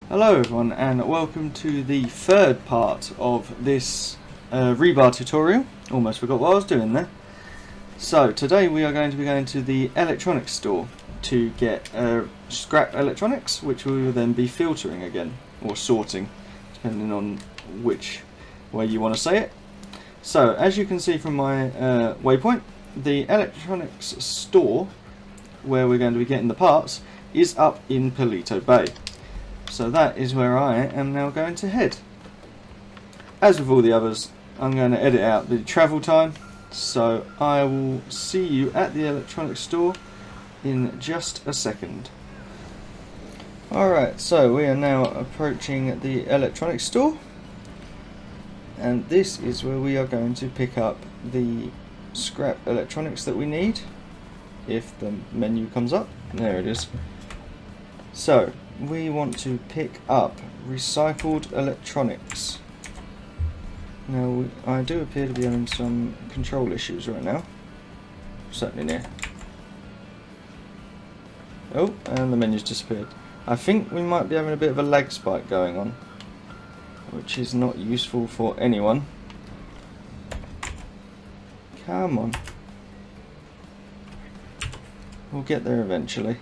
Hello everyone and welcome to the third part of this rebar tutorial. Almost forgot what I was doing there. So today we are going to be going to the electronics store to get scrap electronics, which we will then be filtering again, or sorting, depending on which way you want to say it. So as you can see from my waypoint, the electronics store where we're going to be getting the parts is up in Palito Bay. So that is where I am now going to head. As with all the others, I'm going to edit out the travel time, so I will see you at the electronics store in just a second. Alright, so we are now approaching the electronics store, and this is where we are going to pick up the scrap electronics that we need, if the menu comes up. There it is. So we want to pick up recycled electronics. Now I do appear to be having some control issues right now. Certainly near. Oh, and the menu's disappeared. I think we might be having a bit of a lag spike going on, which is not useful for anyone. Come on. We'll get there eventually.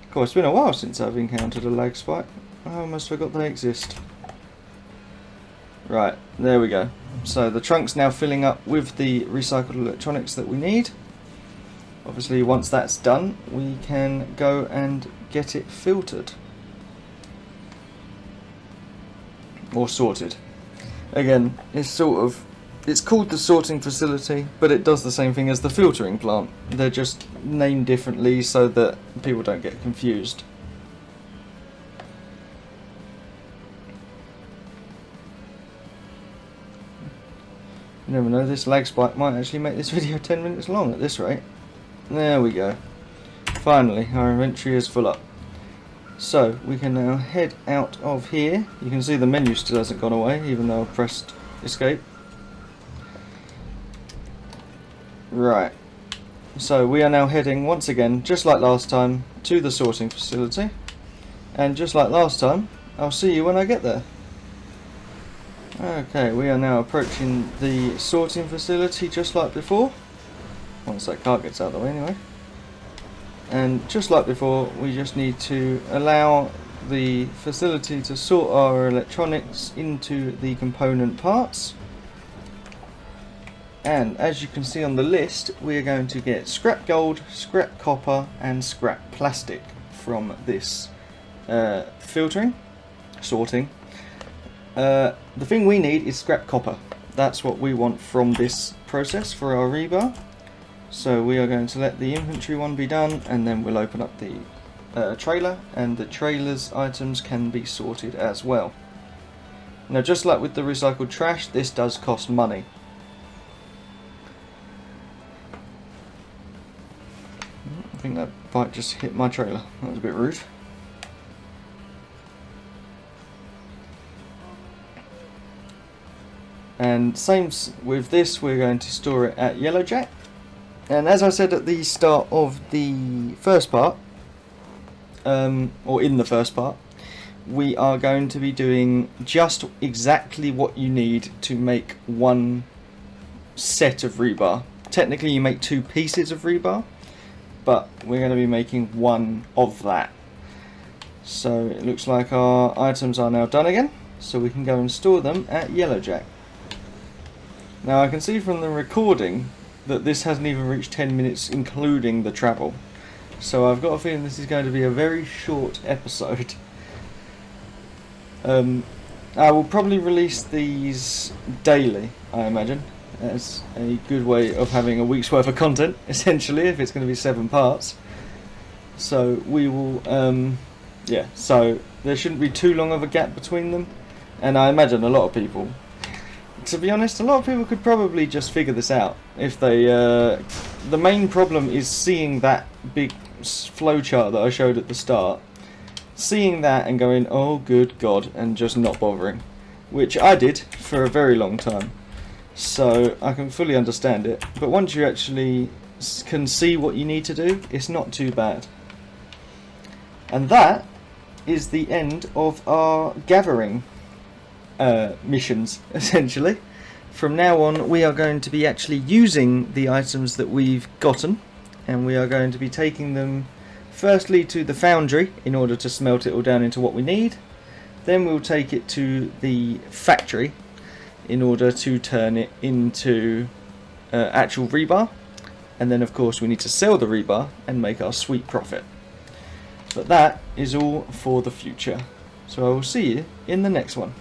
Of course, it's been a while since I've encountered a lag spike. I almost forgot they exist. Right, there we go. So the trunk's now filling up with the recycled electronics that we need. Obviously, once that's done, we can go and get it filtered. Or sorted. Again, it's called the sorting facility, but it does the same thing as the filtering plant. They're just named differently so that people don't get confused. You never know, this lag spike might actually make this video 10 minutes long at this rate. There we go. Finally, our inventory is full up. So, we can now head out of here. You can see the menu still hasn't gone away, even though I've pressed escape. Right, so we are now heading once again, just like last time, to the sorting facility, and just like last time, I'll see you when I get there. Okay, we are now approaching the sorting facility just like before, once that cart gets out of the way anyway, and just like before we just need to allow the facility to sort our electronics into the component parts. And as you can see on the list, we are going to get scrap gold, scrap copper and scrap plastic from this sorting. The thing we need is scrap copper. That's what we want from this process for our rebar. So we are going to let the inventory one be done, and then we'll open up the trailer, and the trailer's items can be sorted as well. Now, just like with the recycled trash, this does cost money. I think that bike just hit my trailer. That was a bit rude. And same with this, we're going to store it at Yellowjack. And as I said at the start of the first part, or in the first part, we are going to be doing just exactly what you need to make one set of rebar. Technically you make two pieces of rebar, but we're going to be making one of that. So it looks like our items are now done again, so we can go and store them at Yellowjack. Now I can see from the recording that this hasn't even reached 10 minutes including the travel, so I've got a feeling this is going to be a very short episode. I will probably release these daily, I imagine. That's a good way of having a week's worth of content, essentially, if it's going to be 7 parts. So we will, yeah, so there shouldn't be too long of a gap between them. And I imagine a lot of people, to be honest, a lot of people could probably just figure this out. If they, the main problem is seeing that big flowchart that I showed at the start. Seeing that and going, oh good god, and just not bothering. Which I did for a very long time. So I can fully understand it, but once you actually can see what you need to do, it's not too bad. And that is the end of our gathering missions, essentially. From now on, we are going to be actually using the items that we've gotten, and we are going to be taking them firstly to the foundry in order to smelt it all down into what we need. Then we'll take it to the factory in order to turn it into actual rebar, and then of course we need to sell the rebar and make our sweet profit. But that is all for the future, so I will see you in the next one.